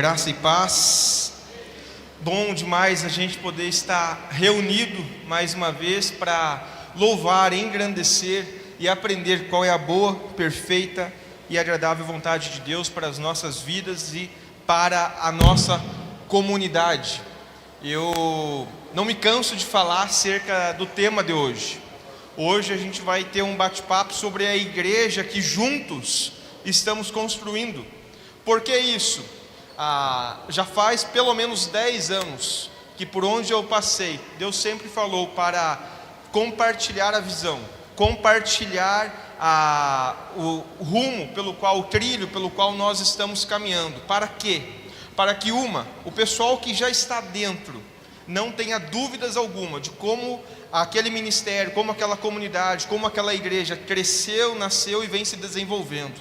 Graça e paz. Bom demais a gente poder estar reunido mais uma vez para louvar, engrandecer e aprender qual é a boa, perfeita e agradável vontade de Deus para as nossas vidas e para a nossa comunidade. Eu não me canso de falar acerca do tema de hoje. Hoje a gente vai ter um bate-papo sobre a igreja que juntos estamos construindo. Por que isso? Já faz pelo menos 10 anos que por onde eu passei, Deus sempre falou para compartilhar a visão, compartilhar o rumo o trilho pelo qual nós estamos caminhando. Para quê? Para que o pessoal que já está dentro não tenha dúvidas alguma de como aquele ministério, como aquela comunidade, como aquela igreja cresceu, nasceu e vem se desenvolvendo.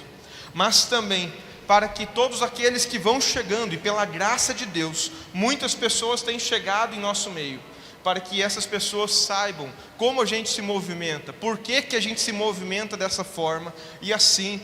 Mas também para que todos aqueles que vão chegando, e pela graça de Deus, muitas pessoas têm chegado em nosso meio, para que essas pessoas saibam como a gente se movimenta, por que a gente se movimenta dessa forma, e assim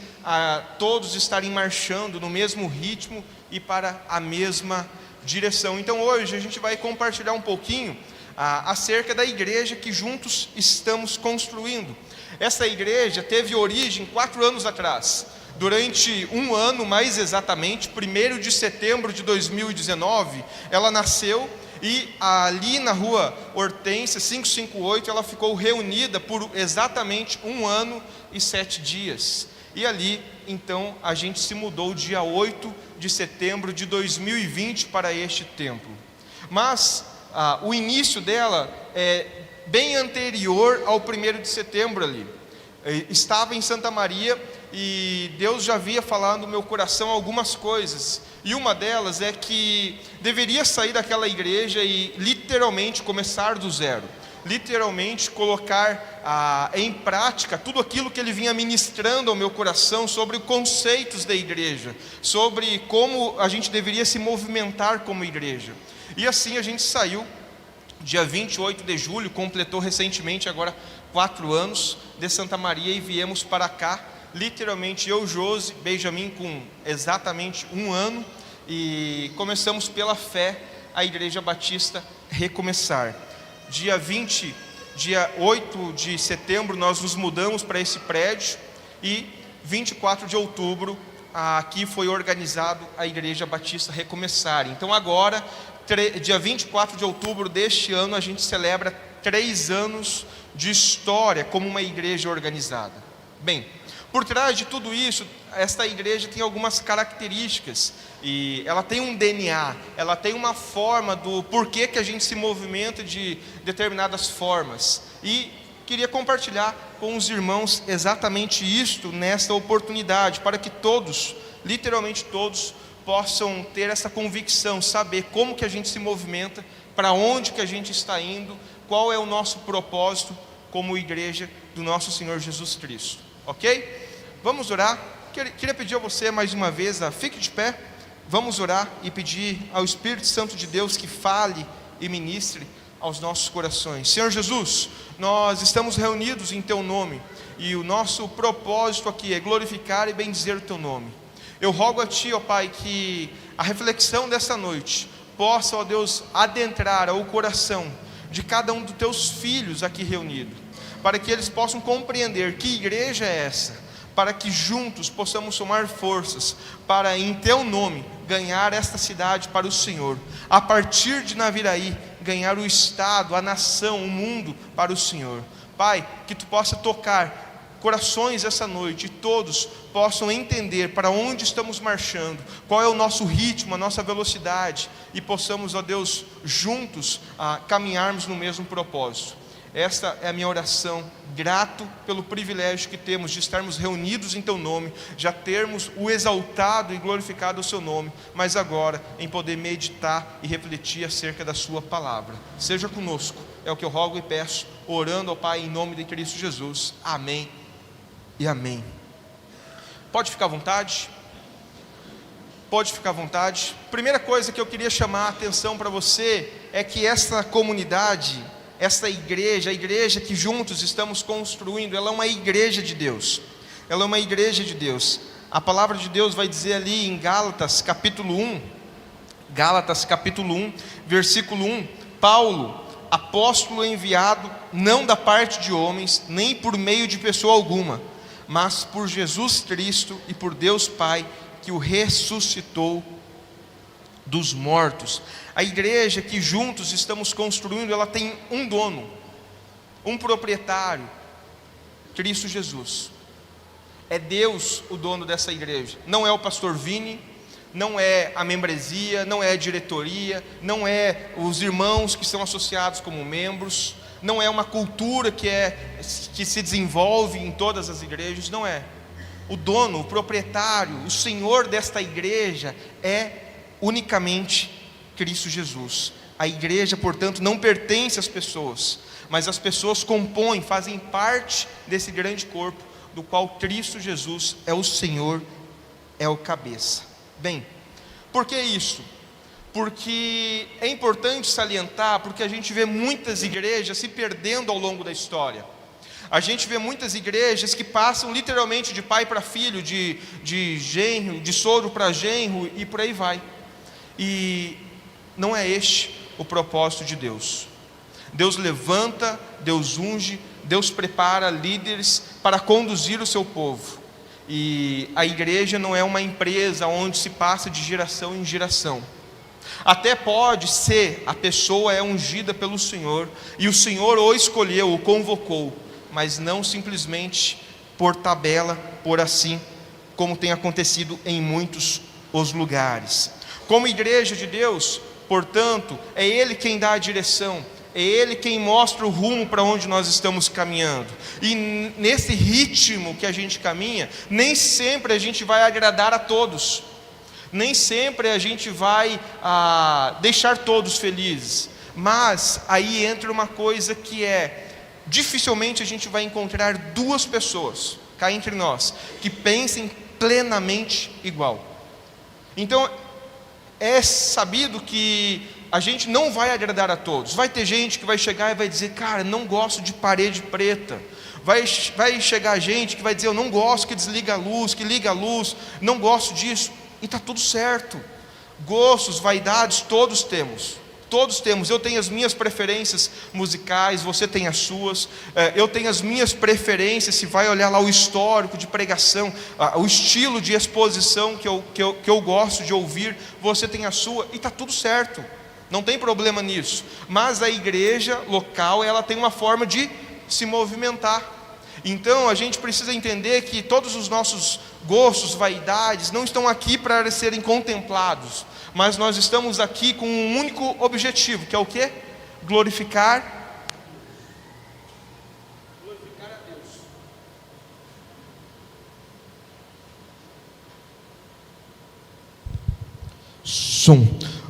todos estarem marchando no mesmo ritmo e para a mesma direção. Então hoje a gente vai compartilhar um pouquinho acerca da igreja que juntos estamos construindo. Essa igreja teve origem 4 anos atrás. Durante um ano, mais exatamente, 1º de setembro de 2019, ela nasceu e ali na rua Hortência 558, ela ficou reunida por exatamente 1 ano e 7 dias. E ali, então, a gente se mudou dia 8 de setembro de 2020 para este templo. Mas o início dela é bem anterior ao 1º de setembro ali. Estava em Santa Maria e Deus já havia falado no meu coração algumas coisas, e uma delas é que deveria sair daquela igreja e literalmente começar do zero, literalmente colocar em prática tudo aquilo que Ele vinha ministrando ao meu coração sobre conceitos da igreja, sobre como a gente deveria se movimentar como igreja. E assim a gente saiu. Dia 28 de julho, completou recentemente agora 4 anos de Santa Maria e viemos para cá, literalmente eu, Josi, Benjamin com exatamente 1 ano, e começamos pela fé a Igreja Batista Recomeçar. Dia 8 de setembro nós nos mudamos para esse prédio e 24 de outubro aqui foi organizado a Igreja Batista Recomeçar. Então agora, dia 24 de outubro deste ano, a gente celebra 3 anos de história como uma igreja organizada. Bem, por trás de tudo isso, esta igreja tem algumas características, e ela tem um DNA, ela tem uma forma do porquê que a gente se movimenta de determinadas formas, e queria compartilhar com os irmãos exatamente isto nesta oportunidade, para que todos, literalmente todos, possam ter essa convicção, saber como que a gente se movimenta, para onde que a gente está indo, qual é o nosso propósito como igreja do nosso Senhor Jesus Cristo, ok? Vamos orar. Queria pedir a você mais uma vez, fique de pé, vamos orar e pedir ao Espírito Santo de Deus que fale e ministre aos nossos corações. Senhor Jesus, nós estamos reunidos em Teu nome, e o nosso propósito aqui é glorificar e bendizer o Teu nome. Eu rogo a Ti, ó Pai, que a reflexão dessa noite possa, ó Deus, adentrar ao coração de cada um dos Teus filhos aqui reunido, para que eles possam compreender que igreja é essa, para que juntos possamos somar forças para, em Teu nome, ganhar esta cidade para o Senhor, a partir de Naviraí, ganhar o estado, a nação, o mundo para o Senhor. Pai, que Tu possa tocar corações essa noite, e todos possam entender para onde estamos marchando, qual é o nosso ritmo, a nossa velocidade, e possamos, ó Deus, juntos caminharmos no mesmo propósito. Esta é a minha oração, grato pelo privilégio que temos de estarmos reunidos em Teu nome, já termos o exaltado e glorificado o Seu nome, mas agora em poder meditar e refletir acerca da Sua palavra. Seja conosco, é o que eu rogo e peço, orando ao Pai em nome de Cristo Jesus. Amém e amém. Pode ficar à vontade. Pode ficar à vontade. Primeira coisa que eu queria chamar a atenção para você é que essa comunidade, essa igreja, a igreja que juntos estamos construindo, ela é uma igreja de Deus. Ela é uma igreja de Deus. A palavra de Deus vai dizer ali em Gálatas capítulo 1, Gálatas capítulo 1, versículo 1, Paulo, apóstolo enviado, não da parte de homens, nem por meio de pessoa alguma, mas por Jesus Cristo e por Deus Pai, que o ressuscitou dos mortos. A igreja que juntos estamos construindo, ela tem um dono, um proprietário, Cristo Jesus. É Deus o dono dessa igreja, não é o pastor Vini, não é a membresia, não é a diretoria, não é os irmãos que são associados como membros, não é uma cultura que se desenvolve em todas as igrejas, não é. O dono, o proprietário, o senhor desta igreja é unicamente Cristo Jesus. A igreja, portanto, não pertence às pessoas, mas as pessoas compõem, fazem parte desse grande corpo, do qual Cristo Jesus é o Senhor, é o cabeça. Bem, por que isso? Porque é importante salientar, porque a gente vê muitas igrejas se perdendo ao longo da história. A gente vê muitas igrejas que passam literalmente de pai para filho, de genro, de sogro para genro e por aí vai. E não é este o propósito de Deus. Deus levanta, Deus unge, Deus prepara líderes para conduzir o seu povo. E a igreja não é uma empresa onde se passa de geração em geração. Até pode ser, a pessoa é ungida pelo Senhor, e o Senhor o escolheu, o convocou, mas não simplesmente por tabela, por assim, como tem acontecido em muitos os lugares. Como igreja de Deus, portanto, é Ele quem dá a direção, é Ele quem mostra o rumo para onde nós estamos caminhando. E nesse ritmo que a gente caminha, nem sempre a gente vai agradar a todos, nem sempre a gente vai deixar todos felizes. Mas aí entra uma coisa que dificilmente a gente vai encontrar duas pessoas, cá entre nós, que pensem plenamente igual. Então, é sabido que a gente não vai agradar a todos. Vai ter gente que vai chegar e vai dizer: cara, não gosto de parede preta. Vai chegar gente que vai dizer: eu não gosto que desliga a luz, que liga a luz, não gosto disso. E está tudo certo. Gostos, vaidades, todos temos. Todos temos. Eu tenho as minhas preferências musicais, você tem as suas. Eu tenho as minhas preferências. Se vai olhar lá o histórico de pregação, o estilo de exposição que eu gosto de ouvir, você tem a sua, e está tudo certo. Não tem problema nisso. Mas a igreja local, ela tem uma forma de se movimentar. Então a gente precisa entender que todos os nossos gostos, vaidades, não estão aqui para serem contemplados, mas nós estamos aqui com um único objetivo, que é o quê? Glorificar a Deus.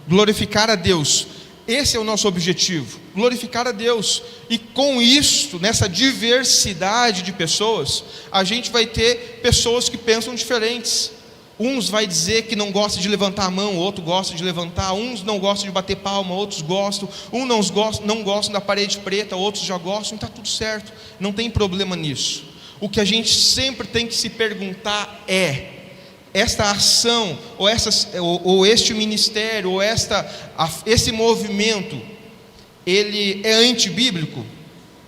Glorificar a Deus. Esse é o nosso objetivo, glorificar a Deus. E com isto, nessa diversidade de pessoas, a gente vai ter pessoas que pensam diferentes. Uns vai dizer que não gosta de levantar a mão, outro gosta de levantar. Uns não gostam de bater palma, outros gostam. Uns não gostam da parede preta, outros já gostam. Está tudo certo, não tem problema nisso. O que a gente sempre tem que se perguntar é: esta ação, ou este ministério, ou esse movimento, ele é antibíblico?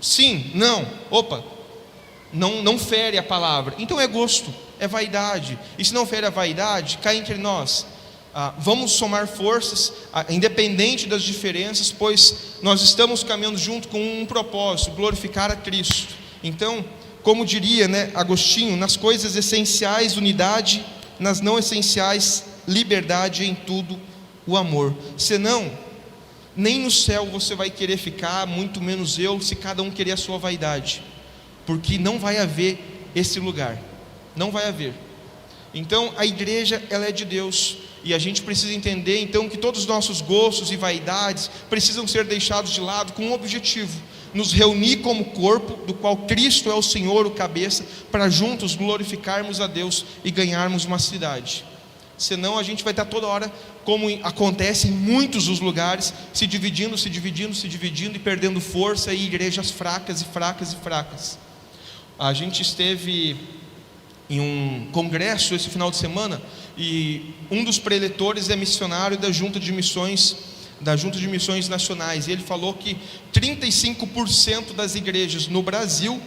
Sim, não, não fere a palavra. Então é gosto, é vaidade. E se não fere a vaidade, cá entre nós, vamos somar forças, independente das diferenças, pois nós estamos caminhando junto com um propósito: glorificar a Cristo. Então, como diria, Agostinho, nas coisas essenciais, unidade; nas não essenciais, liberdade; em tudo, o amor. Senão, nem no céu você vai querer ficar, muito menos eu, se cada um querer a sua vaidade, porque não vai haver esse lugar, não vai haver. Então a igreja, ela é de Deus, e a gente precisa entender então que todos os nossos gostos e vaidades precisam ser deixados de lado com um objetivo: nos reunir como corpo, do qual Cristo é o Senhor, o cabeça, para juntos glorificarmos a Deus e ganharmos uma cidade. Senão a gente vai estar toda hora, como acontece em muitos dos lugares, se dividindo e perdendo força, e igrejas fracas. A gente esteve em um congresso esse final de semana, e um dos preletores é missionário da Junta de Missões Nacionais, e ele falou que 35% das igrejas no Brasil,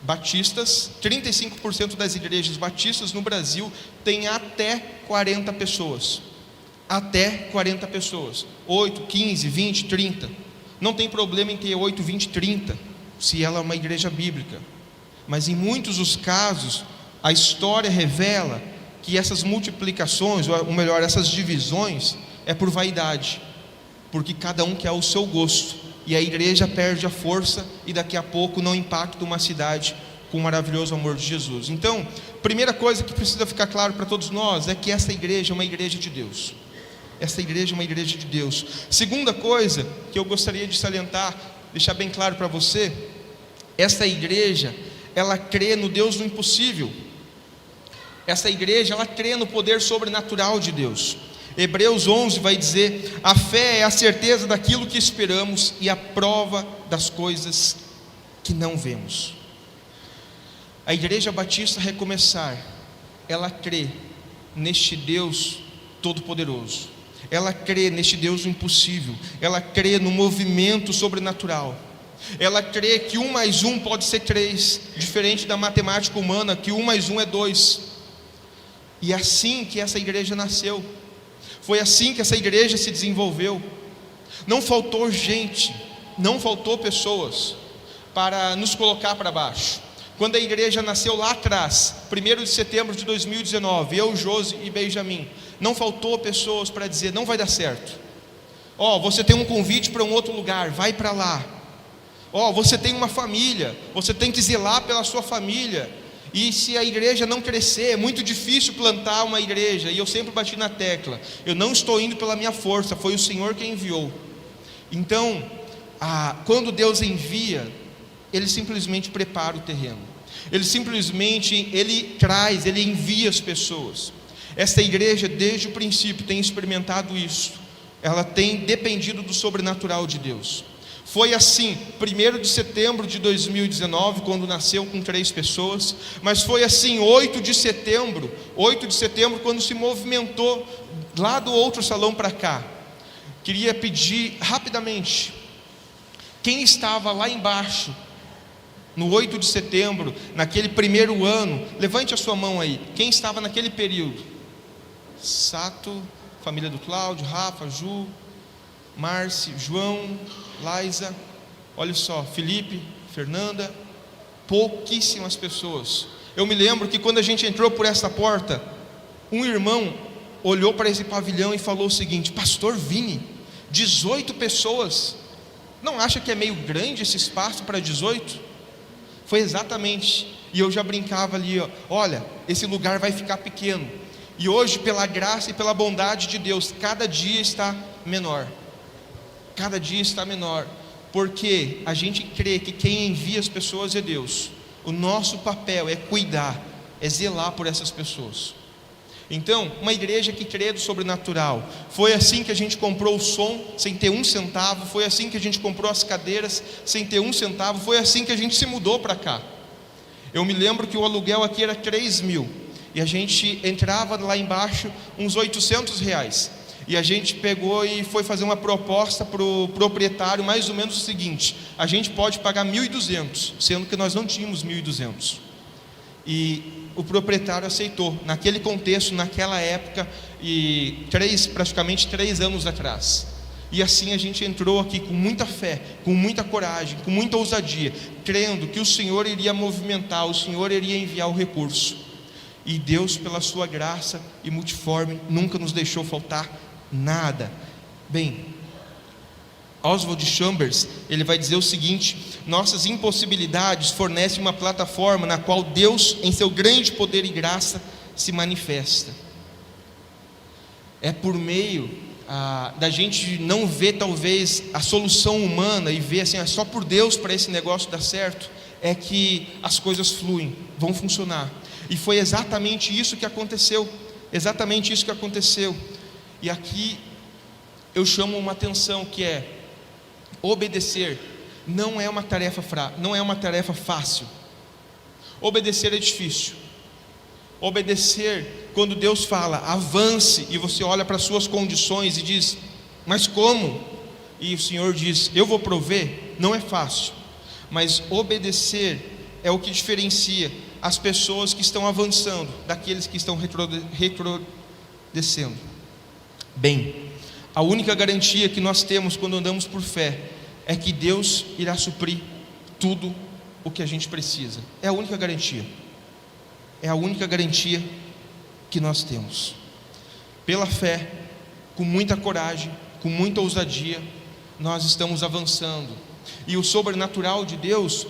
batistas, 35% das igrejas batistas no Brasil tem até 40 pessoas. Até 40 pessoas, 8, 15, 20, 30. Não tem problema em ter 8, 20, 30, se ela é uma igreja bíblica. Mas em muitos dos casos, a história revela que essas multiplicações, ou melhor, essas divisões, é por vaidade, porque cada um quer o seu gosto, e a igreja perde a força, e daqui a pouco não impacta uma cidade com o maravilhoso amor de Jesus. Então, primeira coisa que precisa ficar claro para todos nós, é que essa igreja é uma igreja de Deus. Essa igreja é uma igreja de Deus. Segunda coisa que eu gostaria de salientar, deixar bem claro para você, essa igreja, ela crê no Deus do impossível. Essa igreja, ela crê no poder sobrenatural de Deus. Hebreus 11 vai dizer: a fé é a certeza daquilo que esperamos e a prova das coisas que não vemos. A Igreja Batista Recomeçar, ela crê neste Deus Todo-Poderoso, ela crê neste Deus do impossível, ela crê no movimento sobrenatural, ela crê que 1 mais 1 pode ser 3, diferente da matemática humana, que 1 mais 1 é 2, e é assim que essa igreja nasceu, foi assim que essa igreja se desenvolveu. Não faltou gente, não faltou pessoas para nos colocar para baixo. Quando a igreja nasceu lá atrás, 1º de setembro de 2019, eu, Josi e Benjamin, não faltou pessoas para dizer: não vai dar certo. Você tem um convite para um outro lugar, vai para lá. Você tem uma família, você tem que zelar pela sua família. E se a igreja não crescer, é muito difícil plantar uma igreja. E eu sempre bati na tecla: eu não estou indo pela minha força, foi o Senhor quem enviou. Então, quando Deus envia, Ele simplesmente prepara o terreno, Ele simplesmente, Ele envia as pessoas. Esta igreja desde o princípio tem experimentado isso, ela tem dependido do sobrenatural de Deus. Foi assim, 1º de setembro de 2019, quando nasceu com 3 pessoas, mas foi assim 8 de setembro, quando se movimentou lá do outro salão para cá. Queria pedir rapidamente, quem estava lá embaixo, no 8 de setembro, naquele primeiro ano, levante a sua mão aí, quem estava naquele período? Sato, família do Cláudio, Rafa, Ju, Marci, João, Laisa, olha só, Felipe, Fernanda, pouquíssimas pessoas. Eu me lembro que quando a gente entrou por essa porta, um irmão olhou para esse pavilhão e falou o seguinte: pastor Vini, 18 pessoas, não acha que é meio grande esse espaço para 18? Foi exatamente, e eu já brincava ali, olha, esse lugar vai ficar pequeno. E hoje, pela graça e pela bondade de Deus, cada dia está menor. Cada dia está menor, porque a gente crê que quem envia as pessoas é Deus. O nosso papel é cuidar, é zelar por essas pessoas. Então, uma igreja que crê do sobrenatural. Foi assim que a gente comprou o som sem ter 1 centavo, foi assim que a gente comprou as cadeiras sem ter 1 centavo, foi assim que a gente se mudou para cá. Eu me lembro que o aluguel aqui era 3.000, e a gente entrava lá embaixo uns R$800, e a gente pegou e foi fazer uma proposta para o proprietário, mais ou menos o seguinte: a gente pode pagar 1.200, sendo que nós não tínhamos 1.200, e o proprietário aceitou, naquele contexto, naquela época, e praticamente 3 anos atrás. E assim a gente entrou aqui com muita fé, com muita coragem, com muita ousadia, crendo que o Senhor iria movimentar, o Senhor iria enviar o recurso. E Deus, pela sua graça e multiforme, nunca nos deixou faltar nada. Bem, Oswald Chambers, ele vai dizer o seguinte: nossas impossibilidades fornecem uma plataforma na qual Deus, em seu grande poder e graça, se manifesta. É por meio da gente não ver talvez a solução humana e ver assim, só por Deus para esse negócio dar certo, é que as coisas fluem, vão funcionar. E foi exatamente isso que aconteceu, exatamente isso que aconteceu. E aqui eu chamo uma atenção, que é: obedecer não é uma tarefa fácil. Obedecer é difícil. Obedecer, quando Deus fala, avance, e você olha para as suas condições e diz, mas como? E o Senhor diz, eu vou prover, não é fácil. Mas obedecer é o que diferencia as pessoas que estão avançando daqueles que estão retrocedendo. Bem, a única garantia que nós temos quando andamos por fé é que Deus irá suprir tudo o que a gente precisa. É a única garantia. É a única garantia que nós temos. Pela fé, com muita coragem, com muita ousadia, nós estamos avançando. E o sobrenatural de Deus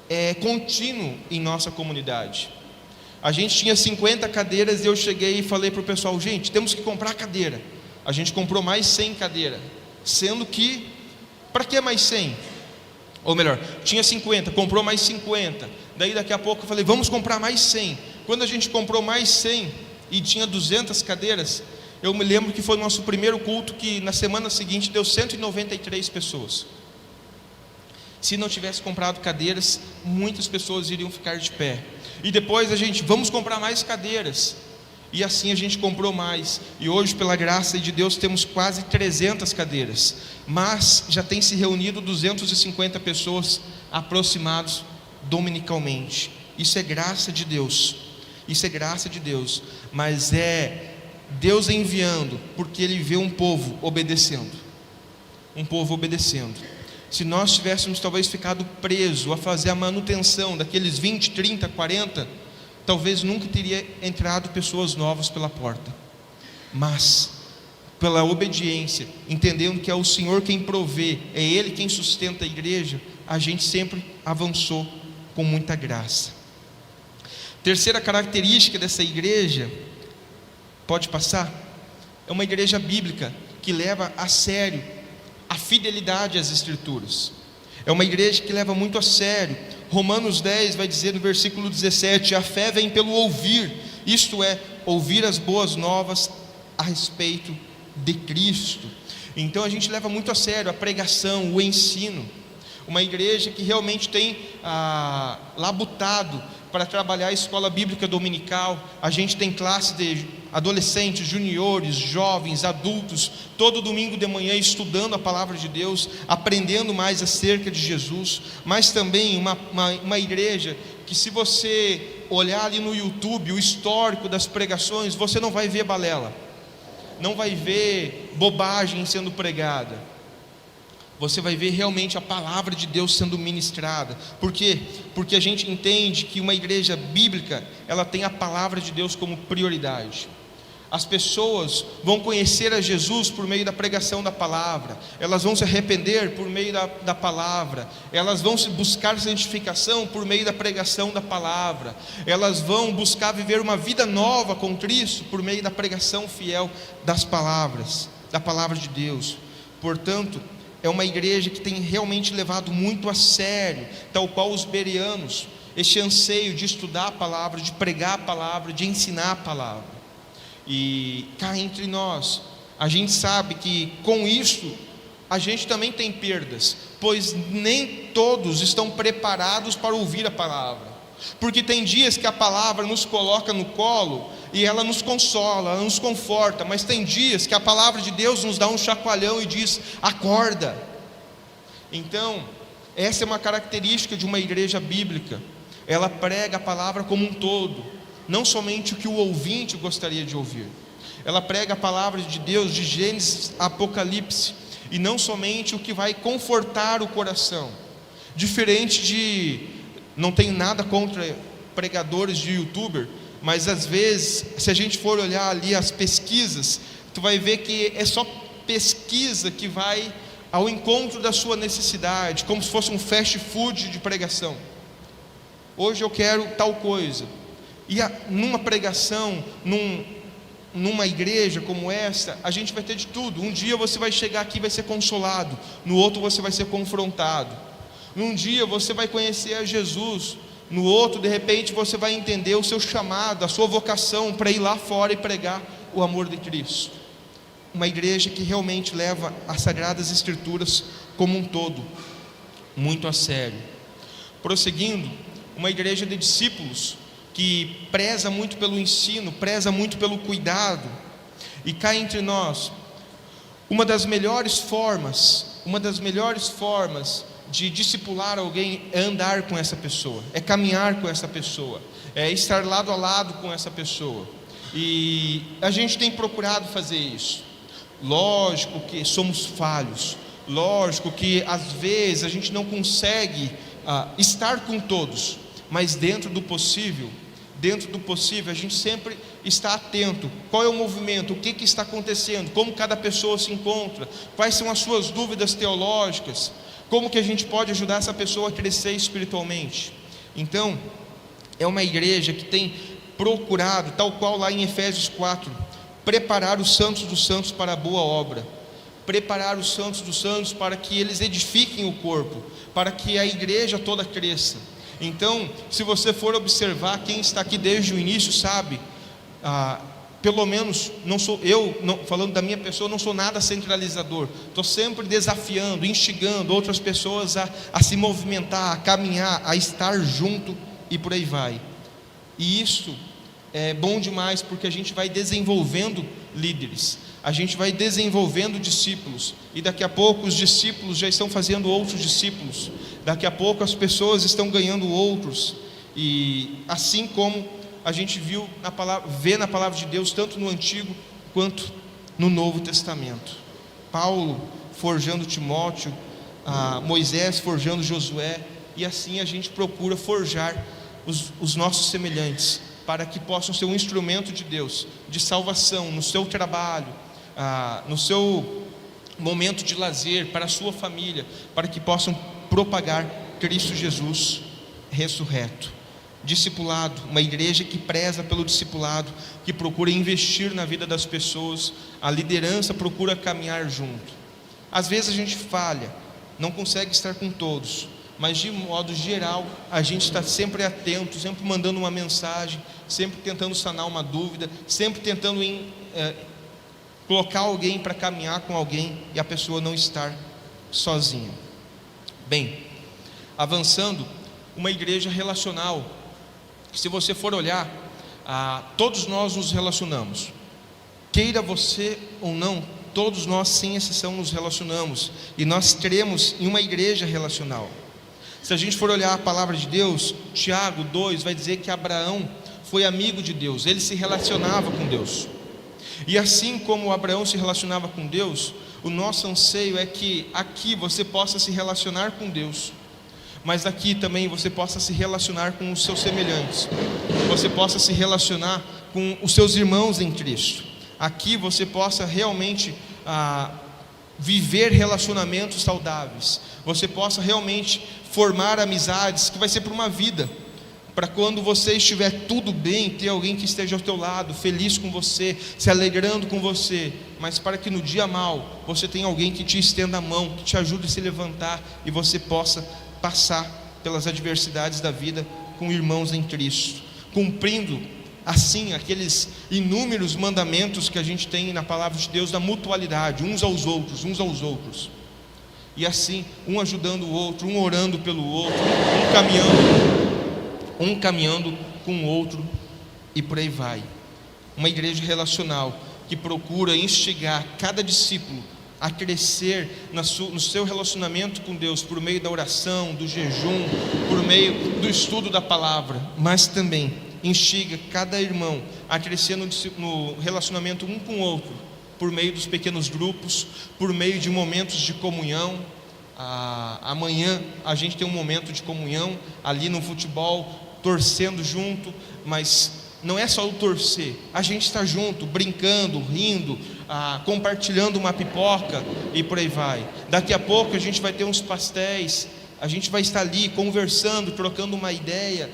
é contínuo em nossa comunidade. A gente tinha 50 cadeiras e eu cheguei e falei para o pessoal, gente, temos que comprar cadeira. A gente comprou mais 100 cadeiras, sendo que, para que mais 100? Ou melhor, tinha 50, comprou mais 50. Daí daqui a pouco eu falei, vamos comprar mais 100. Quando a gente comprou mais 100 e tinha 200 cadeiras, eu me lembro que foi o nosso primeiro culto, que na semana seguinte deu 193 pessoas. Se não tivesse comprado cadeiras, muitas pessoas iriam ficar de pé. E depois a gente, vamos comprar mais cadeiras. E assim a gente comprou mais. E hoje, pela graça de Deus, temos quase 300 cadeiras. Mas já tem se reunido 250 pessoas aproximados dominicalmente. Isso é graça de Deus. Isso é graça de Deus. Mas é Deus enviando, porque Ele vê um povo obedecendo. Um povo obedecendo. Se nós tivéssemos talvez ficado preso a fazer a manutenção daqueles 20, 30, 40, talvez nunca teria entrado pessoas novas pela porta. Mas, pela obediência, entendendo que é o Senhor quem provê, é Ele quem sustenta a igreja, a gente sempre avançou com muita graça. Terceira característica dessa igreja, pode passar? É uma igreja bíblica que leva a sério a fidelidade às Escrituras. É uma igreja que leva muito a sério. Romanos 10 vai dizer no versículo 17: a fé vem pelo ouvir, isto é, ouvir as boas novas a respeito de Cristo. Então a gente leva muito a sério a pregação, o ensino. Uma igreja que realmente tem labutado para trabalhar a escola bíblica dominical. A gente tem classe de adolescentes, juniores, jovens, adultos, todo domingo de manhã estudando a palavra de Deus, aprendendo mais acerca de Jesus. Mas também uma igreja que, se você olhar ali no YouTube o histórico das pregações, você não vai ver balela, não vai ver bobagem sendo pregada. Você vai ver realmente a palavra de Deus sendo ministrada. Por quê? Porque a gente entende que uma igreja bíblica, ela tem a palavra de Deus como prioridade. As pessoas vão conhecer a Jesus por meio da pregação da palavra, elas vão se arrepender por meio da palavra, elas vão buscar santificação por meio da pregação da palavra, elas vão buscar viver uma vida nova com Cristo por meio da pregação fiel das palavras, da palavra de Deus. Portanto, é uma igreja que tem realmente levado muito a sério, tal qual os bereanos, este anseio de estudar a palavra, de pregar a palavra, de ensinar a palavra. E cá entre nós, a gente sabe que com isso a gente também tem perdas, pois nem todos estão preparados para ouvir a palavra. Porque tem dias que a palavra nos coloca no colo e ela nos consola, ela nos conforta, mas tem dias que a palavra de Deus nos dá um chacoalhão e diz: acorda. Então, essa é uma característica de uma igreja bíblica. Ela prega a palavra como um todo, não somente o que o ouvinte gostaria de ouvir. Ela prega a palavra de Deus de Gênesis a Apocalipse, e não somente o que vai confortar o coração. Diferente de, não tenho nada contra pregadores de youtuber, mas às vezes, se a gente for olhar ali as pesquisas, tu vai ver que é só pesquisa que vai ao encontro da sua necessidade, como se fosse um fast food de pregação. Hoje eu quero tal coisa. E numa pregação, numa igreja como essa, a gente vai ter de tudo. Um dia você vai chegar aqui e vai ser consolado, no outro você vai ser confrontado. Num dia você vai conhecer a Jesus, no outro, de repente, você vai entender o seu chamado, a sua vocação para ir lá fora e pregar o amor de Cristo. Uma igreja que realmente leva as Sagradas Escrituras como um todo muito a sério. Prosseguindo, uma igreja de discípulos, que preza muito pelo ensino, preza muito pelo cuidado. E cá entre nós, uma das melhores formas de discipular alguém é andar com essa pessoa, é caminhar com essa pessoa, é estar lado a lado com essa pessoa. E a gente tem procurado fazer isso. Lógico que somos falhos, lógico que às vezes a gente não consegue estar com todos, mas dentro do possível, a gente sempre está atento. Qual é o movimento? O que está acontecendo? Como cada pessoa se encontra? Quais são as suas dúvidas teológicas? Como que a gente pode ajudar essa pessoa a crescer espiritualmente? Então, é uma igreja que tem procurado, tal qual lá em Efésios 4, preparar os santos dos santos para a boa obra. Preparar os santos dos santos para que eles edifiquem o corpo, para que a igreja toda cresça. Então, se você for observar, quem está aqui desde o início sabe, pelo menos falando da minha pessoa, não sou nada centralizador. Estou sempre desafiando, instigando outras pessoas a se movimentar, a caminhar, a estar junto e por aí vai. E isso é bom demais, porque a gente vai desenvolvendo líderes, a gente vai desenvolvendo discípulos, e daqui a pouco os discípulos já estão fazendo outros discípulos, daqui a pouco as pessoas estão ganhando outros, e assim como a gente vê na palavra de Deus, tanto no Antigo quanto no Novo Testamento. Paulo forjando Timóteo, Moisés forjando Josué, e assim a gente procura forjar os nossos semelhantes, para que possam ser um instrumento de Deus, de salvação, no seu trabalho, no seu momento de lazer, para a sua família, para que possam propagar Cristo Jesus ressurreto. Discipulado, uma igreja que preza pelo discipulado, que procura investir na vida das pessoas, a liderança procura caminhar junto. Às vezes a gente falha, não consegue estar com todos, mas de modo geral a gente está sempre atento, sempre mandando uma mensagem, sempre tentando sanar uma dúvida, sempre tentando colocar alguém para caminhar com alguém, e a pessoa não estar sozinha. Bem, avançando, uma igreja relacional. Se você for olhar, todos nós nos relacionamos, queira você ou não, todos nós sem exceção nos relacionamos, e nós cremos em uma igreja relacional. Se a gente for olhar a palavra de Deus, Tiago 2 vai dizer que Abraão foi amigo de Deus, ele se relacionava com Deus. E assim como Abraão se relacionava com Deus, o nosso anseio é que aqui você possa se relacionar com Deus, mas aqui também você possa se relacionar com os seus semelhantes, você possa se relacionar com os seus irmãos em Cristo. Aqui você possa realmente viver relacionamentos saudáveis, você possa realmente formar amizades que vai ser por uma vida, para quando você estiver tudo bem, ter alguém que esteja ao teu lado, feliz com você, se alegrando com você, mas para que no dia mau, você tenha alguém que te estenda a mão, que te ajude a se levantar, e você possa passar pelas adversidades da vida com irmãos em Cristo, cumprindo assim aqueles inúmeros mandamentos que a gente tem na palavra de Deus, da mutualidade, uns aos outros, e assim, um ajudando o outro, um orando pelo outro, um caminhando com o outro, e por aí vai. Uma igreja relacional que procura instigar cada discípulo a crescer no seu relacionamento com Deus, por meio da oração, do jejum, por meio do estudo da palavra, mas também instiga cada irmão a crescer no relacionamento um com o outro, por meio dos pequenos grupos, por meio de momentos de comunhão. Amanhã a gente tem um momento de comunhão ali no futebol, torcendo junto, mas não é só o torcer, a gente está junto, brincando, rindo, compartilhando uma pipoca e por aí vai. Daqui a pouco a gente vai ter uns pastéis, a gente vai estar ali conversando, trocando uma ideia,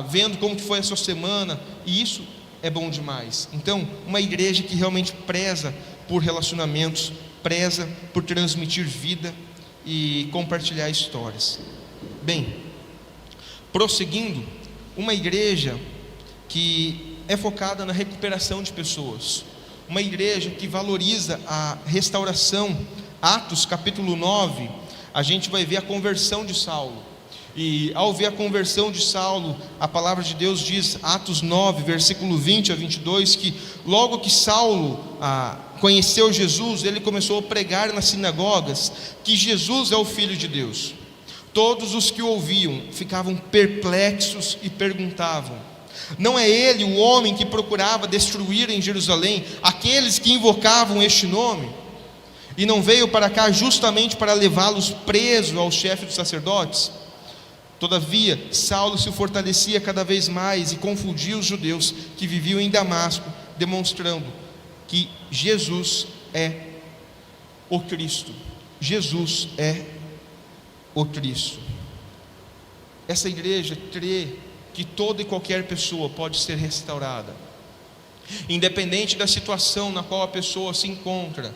vendo como que foi a sua semana, e isso é bom demais. Então, uma igreja que realmente preza por relacionamentos, preza por transmitir vida e compartilhar histórias. Bem, prosseguindo, uma igreja que é focada na recuperação de pessoas, uma igreja que valoriza a restauração. Atos capítulo 9, a gente vai ver a conversão de Saulo, E ao ver a conversão de Saulo, a palavra de Deus diz, Atos 9, versículo 20 a 22, que logo que Saulo conheceu Jesus, ele começou a pregar nas sinagogas que Jesus é o Filho de Deus. Todos os que o ouviam ficavam perplexos e perguntavam: não é ele o homem que procurava destruir em Jerusalém aqueles que invocavam este nome? E não veio para cá justamente para levá-los presos ao chefe dos sacerdotes? Todavia, Saulo se fortalecia cada vez mais e confundia os judeus que viviam em Damasco, demonstrando que Jesus é o Cristo. Jesus é o Cristo. Essa igreja crê que toda e qualquer pessoa pode ser restaurada, independente da situação na qual a pessoa se encontra.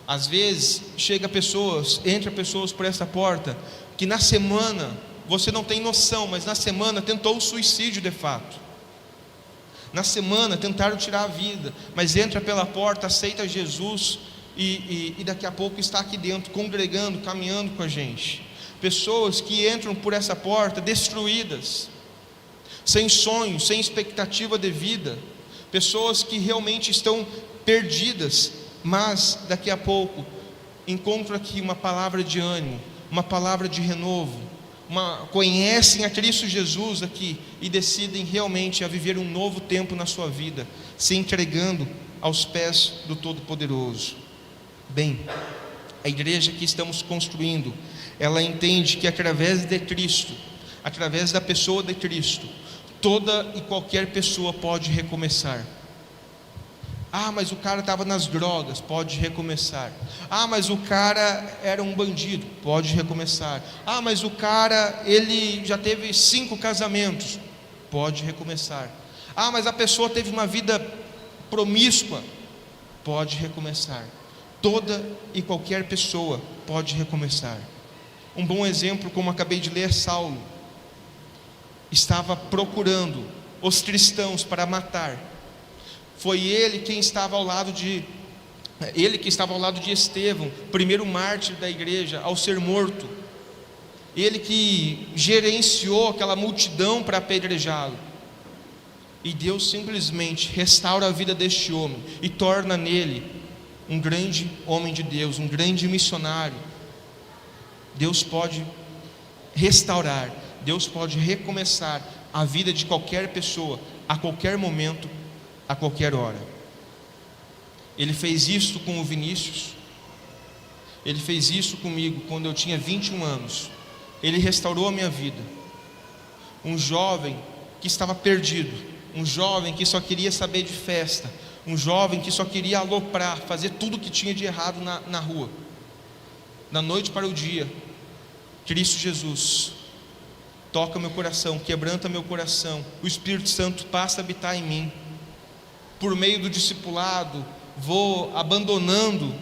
Às vezes entra pessoas por essa porta que na semana, você não tem noção, mas na semana tentou o suicídio de fato. Na semana tentaram tirar a vida, mas entra pela porta, aceita Jesus e daqui a pouco está aqui dentro, congregando, caminhando com a gente. Pessoas que entram por essa porta destruídas, sem sonhos, sem expectativa de vida. Pessoas que realmente estão perdidas, mas daqui a pouco encontram aqui uma palavra de ânimo, uma palavra de renovo, conhecem a Cristo Jesus aqui e decidem realmente a viver um novo tempo na sua vida, se entregando aos pés do Todo-Poderoso. Bem, a igreja que estamos construindo, ela entende que através de Cristo, através da pessoa de Cristo, toda e qualquer pessoa pode recomeçar. Mas o cara estava nas drogas, pode recomeçar. Mas o cara era um bandido, pode recomeçar. Mas o cara, ele já teve 5 casamentos, pode recomeçar. Mas a pessoa teve uma vida promíscua, pode recomeçar. Toda e qualquer pessoa pode recomeçar. Um bom exemplo, como acabei de ler, Saulo estava procurando os cristãos para matar. Foi ele quem estava ao lado de Estevão, primeiro mártir da igreja, ao ser morto. Ele que gerenciou aquela multidão para apedrejá-lo. E Deus simplesmente restaura a vida deste homem e torna nele um grande homem de Deus, um grande missionário. Deus pode restaurar, Deus pode recomeçar a vida de qualquer pessoa, a qualquer momento, a qualquer hora. Ele fez isso com o Vinícius, ele fez isso comigo quando eu tinha 21 anos. Ele restaurou a minha vida. Um jovem que estava perdido, um jovem que só queria saber de festa, um jovem que só queria aloprar, fazer tudo que tinha de errado na rua. Da noite para o dia, Cristo Jesus toca meu coração, quebranta meu coração, o Espírito Santo passa a habitar em mim. Por meio do discipulado, vou abandonando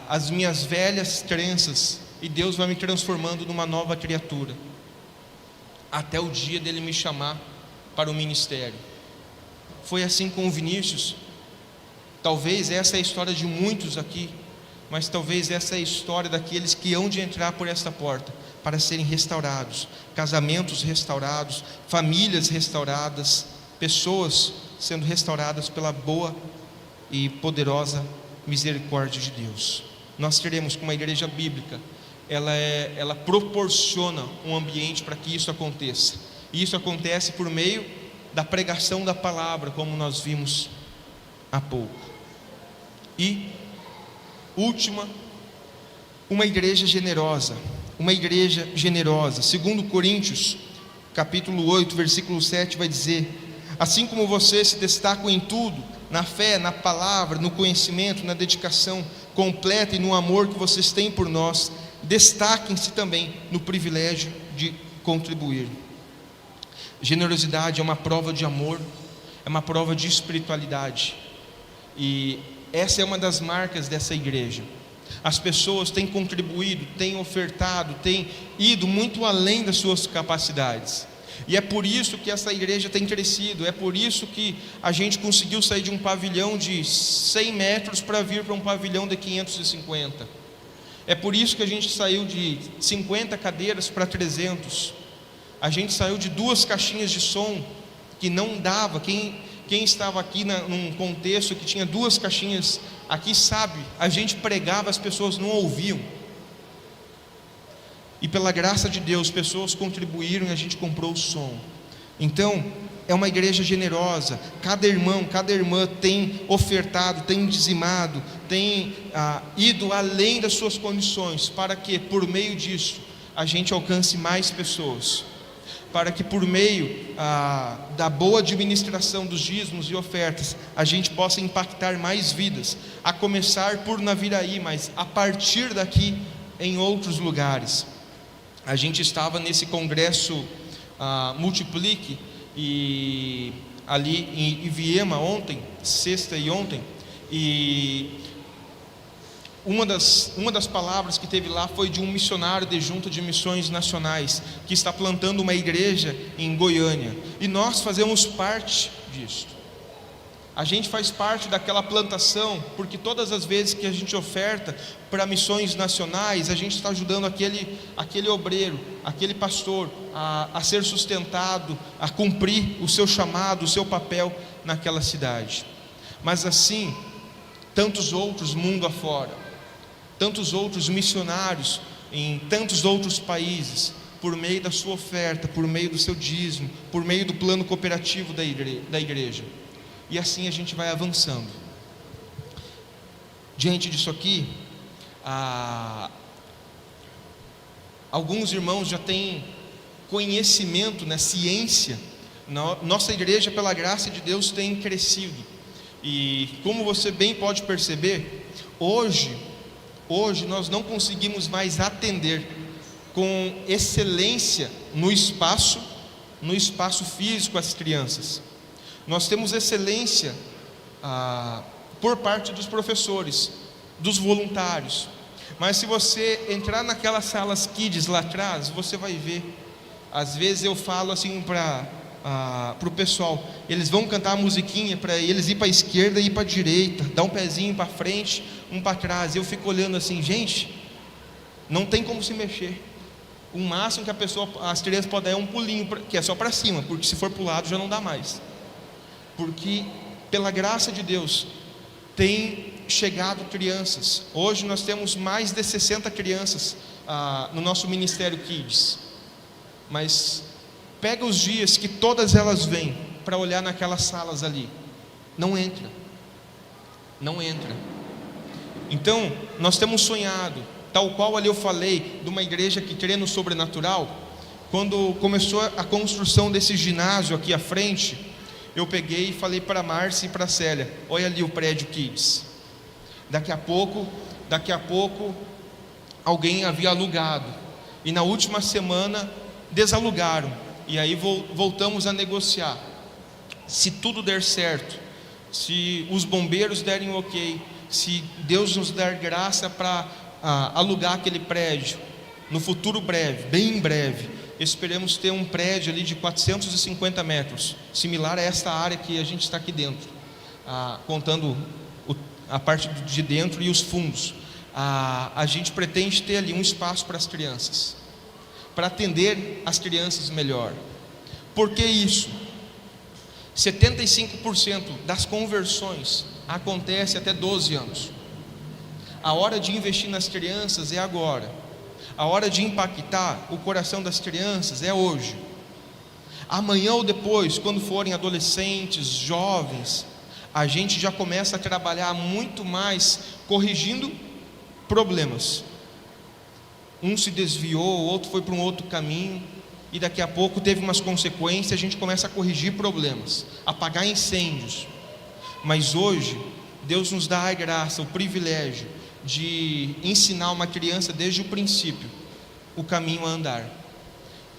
as minhas velhas crenças, e Deus vai me transformando numa nova criatura, até o dia dele me chamar para o ministério. Foi assim com o Vinícius. Talvez essa é a história de muitos aqui, mas talvez essa é a história daqueles que hão de entrar por esta porta, para serem restaurados, casamentos restaurados, famílias restauradas, pessoas sendo restauradas pela boa e poderosa misericórdia de Deus. Nós teremos, como uma igreja bíblica, ela proporciona um ambiente para que isso aconteça, e isso acontece por meio da pregação da palavra, como nós vimos há pouco. E última, uma igreja generosa. Uma igreja generosa. Segundo Coríntios, capítulo 8, versículo 7, vai dizer: assim como vocês se destacam em tudo, na fé, na palavra, no conhecimento, na dedicação completa e no amor que vocês têm por nós, destaquem-se também no privilégio de contribuir. Generosidade é uma prova de amor, é uma prova de espiritualidade, e essa é uma das marcas dessa igreja. As pessoas têm contribuído, têm ofertado, têm ido muito além das suas capacidades, e é por isso que essa igreja tem crescido. É por isso que a gente conseguiu sair de um pavilhão de 100 metros para vir para um pavilhão de 550. É por isso que a gente saiu de 50 cadeiras para 300. A gente saiu de 2 caixinhas de som que não dava. Quem estava aqui num contexto que tinha 2 caixinhas aqui sabe, a gente pregava, as pessoas não ouviam. E pela graça de Deus, pessoas contribuíram e a gente comprou o som. Então, é uma igreja generosa. Cada irmão, cada irmã tem ofertado, tem dizimado, tem ido além das suas condições, para que por meio disso a gente alcance mais pessoas, para que por meio da boa administração dos dízimos e ofertas a gente possa impactar mais vidas, a começar por Naviraí, mas a partir daqui em outros lugares. A gente estava nesse congresso Multiplique e ali em Viema ontem, sexta e ontem, e uma das palavras que teve lá foi de um missionário de Junta de Missões Nacionais que está plantando uma igreja em Goiânia, e nós fazemos parte disso. A gente faz parte daquela plantação, porque todas as vezes que a gente oferta para missões nacionais, a gente está ajudando aquele obreiro, aquele pastor a ser sustentado, a cumprir o seu chamado, o seu papel naquela cidade. Mas assim, tantos outros mundo afora, tantos outros missionários em tantos outros países, por meio da sua oferta, por meio do seu dízimo, por meio do plano cooperativo da igreja. E assim a gente vai avançando. Diante disso aqui, alguns irmãos já têm conhecimento, ciência. Nossa igreja, pela graça de Deus, tem crescido. E como você bem pode perceber, hoje nós não conseguimos mais atender com excelência no espaço físico as crianças. Nós temos excelência por parte dos professores, dos voluntários, mas se você entrar naquelas salas kids lá atrás, você vai ver. Às vezes eu falo assim para o pessoal, eles vão cantar a musiquinha para eles ir para a esquerda e ir para a direita, dar um pezinho para frente, um para trás, e eu fico olhando assim, gente, não tem como se mexer. O máximo que as crianças podem dar é um pulinho, que é só para cima, porque se for para o lado já não dá mais. Porque pela graça de Deus tem chegado crianças. Hoje nós temos mais de 60 crianças no nosso Ministério Kids. Mas pega os dias que todas elas vêm para olhar naquelas salas ali, não entra. Então nós temos sonhado, tal qual ali eu falei de uma igreja que crê no sobrenatural. Quando começou a construção desse ginásio aqui à frente, eu peguei e falei para a Márcia e para a Célia, olha ali o prédio Kids. Daqui a pouco alguém havia alugado, e na última semana desalugaram, e aí voltamos a negociar. Se tudo der certo, se os bombeiros derem ok, se Deus nos der graça para alugar aquele prédio, no futuro breve, bem breve, esperemos ter um prédio ali de 450 metros, similar a esta área que a gente está aqui dentro, contando a parte de dentro e os fundos. A gente pretende ter ali um espaço para as crianças, para atender as crianças melhor. Por que isso? 75% das conversões acontece até 12 anos. A hora de investir nas crianças é agora. A hora de impactar o coração das crianças é hoje. Amanhã ou depois, quando forem adolescentes, jovens, a gente já começa a trabalhar muito mais corrigindo problemas. Um se desviou, o outro foi para um outro caminho, e daqui a pouco teve umas consequências, a gente começa a corrigir problemas, apagar incêndios. Mas hoje, Deus nos dá a graça, o privilégio de ensinar uma criança desde o princípio o caminho a andar.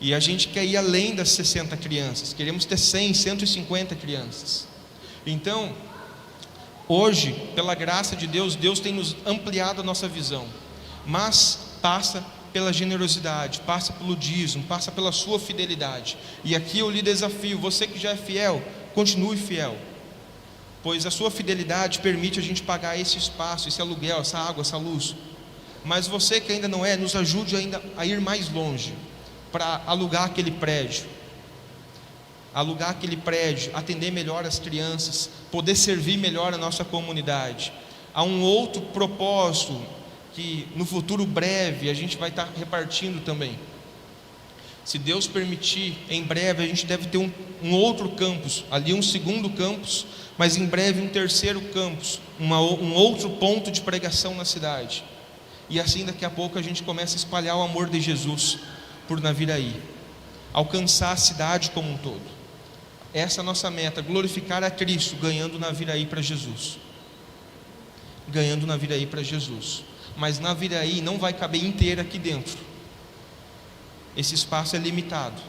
E a gente quer ir além das 60 crianças, queremos ter 100, 150 crianças. Então, hoje, pela graça de Deus, Deus tem nos ampliado a nossa visão, mas passa pela generosidade, passa pelo dízimo, passa pela sua fidelidade. E aqui eu lhe desafio, você que já é fiel, continue fiel, pois a sua fidelidade permite a gente pagar esse espaço, esse aluguel, essa água, essa luz. mas você que ainda não é, nos ajude ainda a ir mais longe, para alugar aquele prédio, atender melhor as crianças, poder servir melhor a nossa comunidade. Há um outro propósito que no futuro breve a gente vai estar repartindo também. Se Deus permitir, em breve a gente deve ter um outro campus, ali um segundo campus, mas em breve um terceiro campus, um outro ponto de pregação na cidade. E assim daqui a pouco a gente começa a espalhar o amor de Jesus por Naviraí, alcançar a cidade como um todo. Essa é a nossa meta, glorificar a Cristo, ganhando Naviraí para Jesus. Ganhando Naviraí para Jesus. Mas Naviraí não vai caber inteira aqui dentro. Esse espaço é limitado,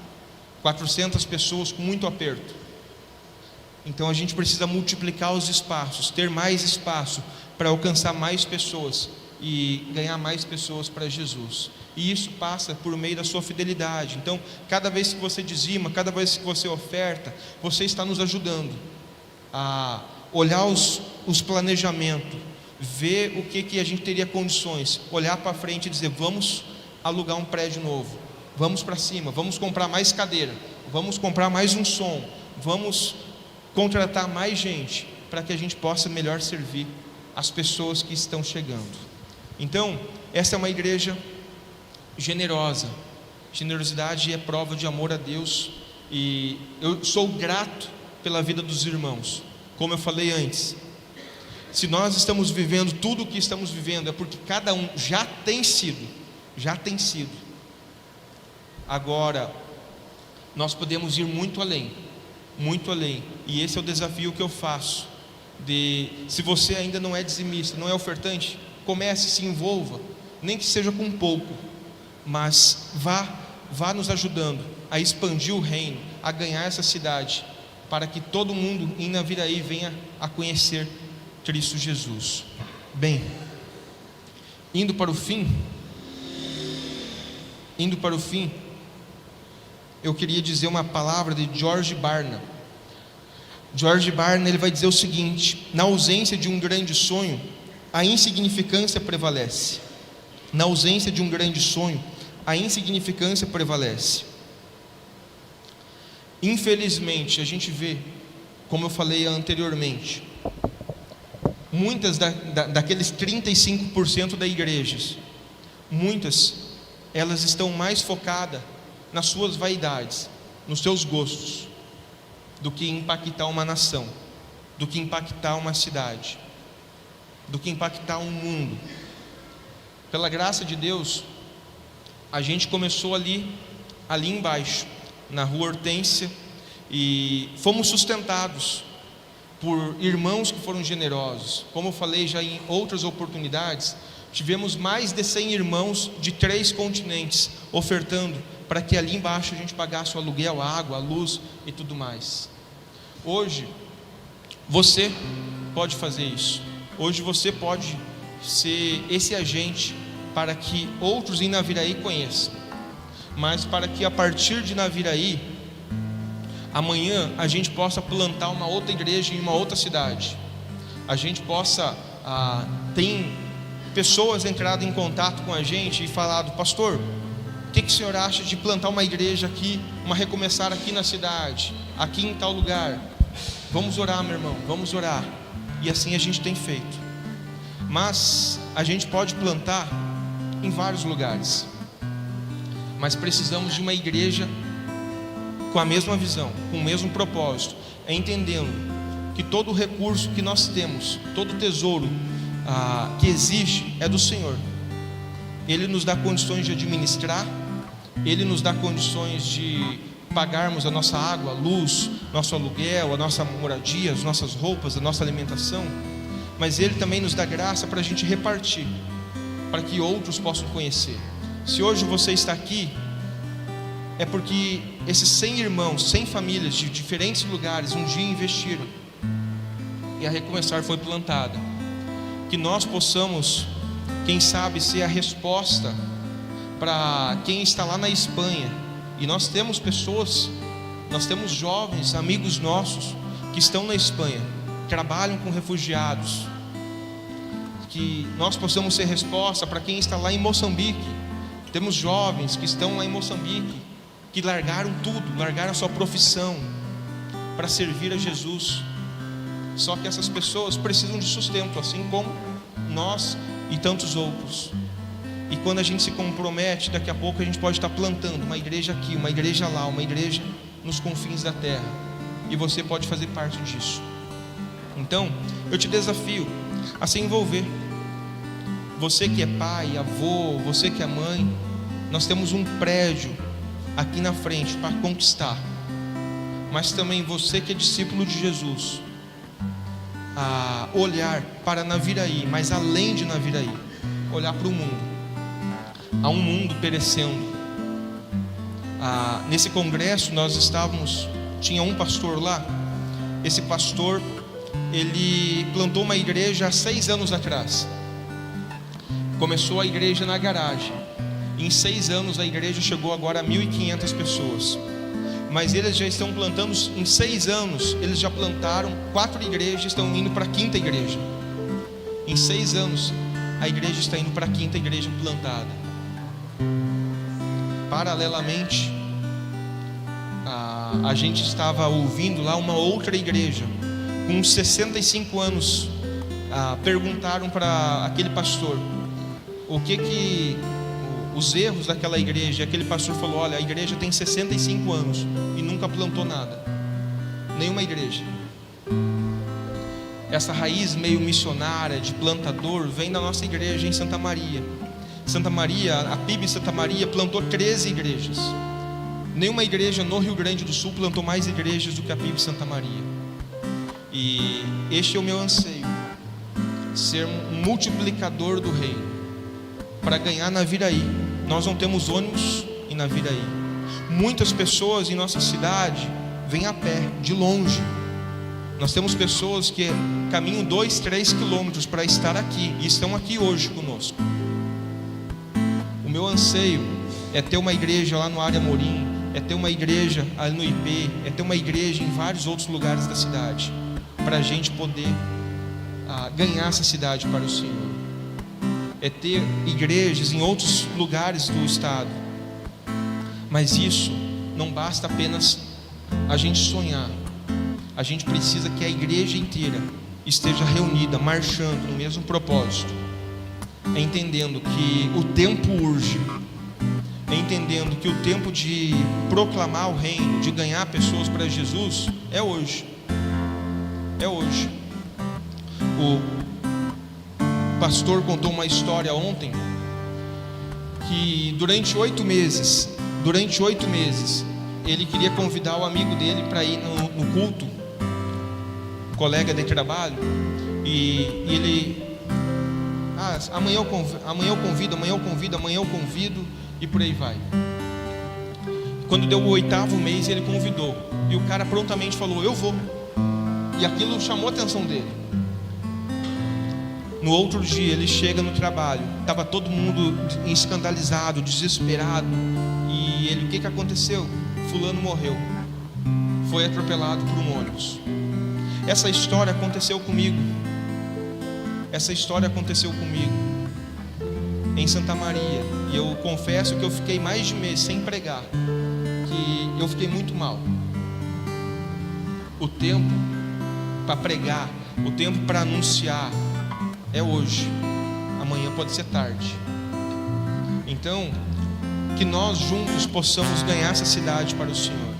400 pessoas com muito aperto. Então a gente precisa multiplicar os espaços, ter mais espaço para alcançar mais pessoas e ganhar mais pessoas para Jesus. E isso passa por meio da sua fidelidade. Então, cada vez que você dizima, cada vez que você oferta, você está nos ajudando a olhar os planejamentos, ver o que a gente teria condições, olhar para frente e dizer: vamos alugar um prédio novo, vamos para cima, vamos comprar mais cadeira, vamos comprar mais um som, vamos contratar mais gente, para que a gente possa melhor servir as pessoas que estão chegando. Então, essa é uma igreja generosa. Generosidade é prova de amor a Deus, e eu sou grato pela vida dos irmãos. Como eu falei antes, se nós estamos vivendo tudo o que estamos vivendo, é porque cada um já tem sido. Agora, nós podemos ir muito além, e esse é o desafio que eu faço. Se você ainda não é dizimista, não é ofertante, comece, se envolva, nem que seja com pouco, mas vá nos ajudando a expandir o reino, a ganhar essa cidade, para que todo mundo em Naviraí venha a conhecer Cristo Jesus. Bem, indo para o fim, eu queria dizer uma palavra de George Barna. George Barna, ele vai dizer o seguinte: na ausência de um grande sonho, a insignificância prevalece. Na ausência de um grande sonho, a insignificância prevalece. Infelizmente, a gente vê, como eu falei anteriormente, muitas daqueles 35% das igrejas, muitas, elas estão mais focadas nas suas vaidades, nos seus gostos, do que impactar uma nação, do que impactar uma cidade, do que impactar um mundo. Pela graça de Deus, a gente começou ali embaixo, na Rua Hortência, e fomos sustentados por irmãos que foram generosos. Como eu falei já em outras oportunidades, tivemos mais de 100 irmãos de 3 continentes ofertando para que ali embaixo a gente pagasse o aluguel, a água, a luz e tudo mais. Hoje você pode fazer isso. Hoje você pode ser esse agente para que outros em Naviraí conheçam, mas para que a partir de Naviraí, amanhã a gente possa plantar uma outra igreja em uma outra cidade. A gente possa tem pessoas entrado em contato com a gente e falado: pastor, o que o senhor acha de plantar uma igreja aqui, recomeçar aqui na cidade, aqui em tal lugar? Vamos orar, meu irmão, vamos orar. E assim a gente tem feito. Mas a gente pode plantar em vários lugares, mas precisamos de uma igreja com a mesma visão, com o mesmo propósito, entendendo que todo o recurso que nós temos, todo o tesouro que existe é do Senhor. Ele nos dá condições de administrar, Ele nos dá condições de pagarmos a nossa água, a luz, nosso aluguel, a nossa moradia, as nossas roupas, a nossa alimentação, mas Ele também nos dá graça para a gente repartir, para que outros possam conhecer. Se hoje você está aqui, é porque esses 100 irmãos, 100 famílias de diferentes lugares um dia investiram, e a Recomeçar foi plantada. Que nós possamos, quem sabe, ser a resposta para quem está lá na Espanha. E nós temos pessoas, nós temos jovens, amigos nossos que estão na Espanha, trabalham com refugiados, que nós possamos ser resposta para quem está lá em Moçambique. Temos jovens que estão lá em Moçambique, que largaram tudo, largaram a sua profissão para servir a Jesus. Só que essas pessoas precisam de sustento, assim como nós e tantos outros. E quando a gente se compromete, daqui a pouco a gente pode estar plantando uma igreja aqui, uma igreja lá, uma igreja nos confins da terra. E você pode fazer parte disso. Então, eu te desafio a se envolver. Você que é pai, avô, você que é mãe, nós temos um prédio aqui na frente para conquistar. Mas também você que é discípulo de Jesus, a olhar para Naviraí, mas além de Naviraí, olhar para o mundo. Há um mundo perecendo. Nesse congresso tinha um pastor lá. Esse pastor, ele plantou uma igreja há 6 anos atrás. Começou a igreja na garagem. Em 6 anos a igreja chegou agora a 1.500 pessoas. Mas eles já estão plantando, em 6 anos, eles já plantaram 4 igrejas, estão indo para a 5ª igreja. Em 6 anos, a igreja está indo para a 5ª igreja plantada. Paralelamente, a gente estava ouvindo lá uma outra igreja, com 65 anos, perguntaram para aquele pastor, os erros daquela igreja. Aquele pastor falou: olha, a igreja tem 65 anos e nunca plantou nada, nenhuma igreja. Essa raiz meio missionária de plantador vem da nossa igreja em Santa Maria. Santa Maria, a PIB Santa Maria plantou 13 igrejas. Nenhuma igreja no Rio Grande do Sul plantou mais igrejas do que a PIB Santa Maria. E este é o meu anseio, ser um multiplicador do reino, para ganhar Naviraí. Nós não temos ônibus em Naviraí. Muitas pessoas em nossa cidade vêm a pé, de longe. Nós temos pessoas que caminham 2, 3 quilômetros para estar aqui, e estão aqui hoje conosco. O meu anseio é ter uma igreja lá no Área Morim, é ter uma igreja ali no IP, é ter uma igreja em vários outros lugares da cidade, para a gente poder ganhar essa cidade para o Senhor. É ter igrejas em outros lugares do estado. Mas isso não basta apenas a gente sonhar. A gente precisa que a igreja inteira esteja reunida, marchando no mesmo propósito, entendendo que o tempo urge, entendendo que o tempo de proclamar o reino, de ganhar pessoas para Jesus, é hoje. É hoje. O pastor contou uma história ontem, que durante 8 meses, ele queria convidar o amigo dele para ir no culto, um colega de trabalho, e ele, amanhã eu convido, e por aí vai. Quando deu o 8º mês, ele convidou, e o cara prontamente falou: eu vou. E aquilo chamou a atenção dele. No outro dia ele chega no trabalho, estava todo mundo escandalizado, desesperado, e ele: o que aconteceu? Fulano morreu, foi atropelado por um ônibus. Essa história aconteceu comigo. Em Santa Maria. E eu confesso que eu fiquei mais de mês sem pregar, que eu fiquei muito mal. O tempo para pregar, o tempo para anunciar é hoje. Amanhã pode ser tarde. Então, que nós juntos possamos ganhar essa cidade para o Senhor,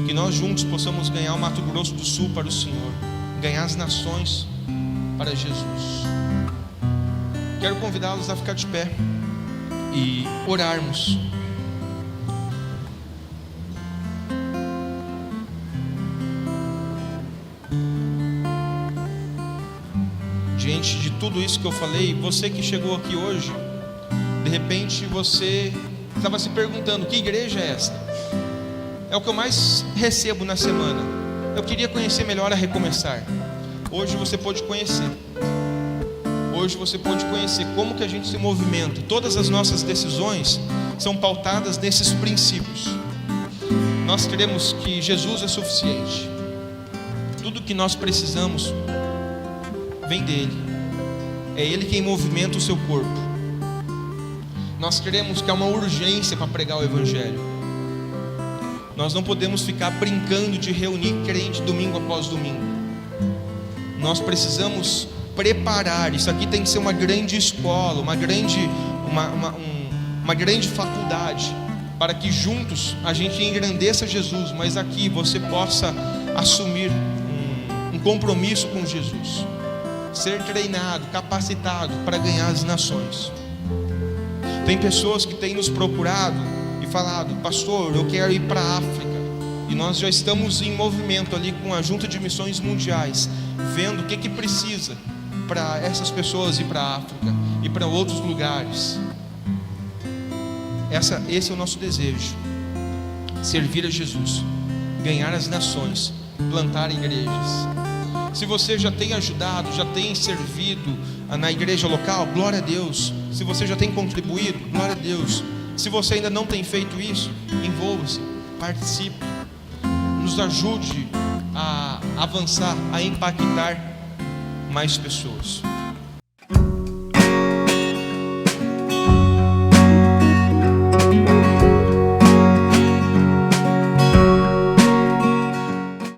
que nós juntos possamos ganhar o Mato Grosso do Sul para o Senhor, ganhar as nações para Jesus. Quero convidá-los a ficar de pé e orarmos. Diante de tudo isso que eu falei, você que chegou aqui hoje, de repente você estava se perguntando: que igreja é esta? É o que eu mais recebo na semana. Eu queria conhecer melhor a Recomeçar. Hoje você pode conhecer. Hoje você pode conhecer como que a gente se movimenta. Todas as nossas decisões são pautadas nesses princípios. Nós cremos que Jesus é suficiente. Tudo que nós precisamos vem dele. É Ele quem movimenta o seu corpo. Nós queremos que há uma urgência para pregar o Evangelho. Nós não podemos ficar brincando de reunir crente domingo após domingo. Nós precisamos preparar. Isso aqui tem que ser uma grande escola, uma grande faculdade, para que juntos a gente engrandeça Jesus, mas aqui você possa assumir um compromisso com Jesus, ser treinado, capacitado para ganhar as nações. Tem pessoas que têm nos procurado e falado: pastor, eu quero ir para a África. E nós já estamos em movimento ali com a Junta de Missões Mundiais, vendo o que precisa para essas pessoas ir para a África e para outros lugares. Esse é o nosso desejo: servir a Jesus, ganhar as nações, plantar igrejas. Se você já tem ajudado, já tem servido na igreja local, glória a Deus. Se você já tem contribuído, glória a Deus. Se você ainda não tem feito isso, envolva-se, participe, nos ajude a avançar, a impactar mais pessoas.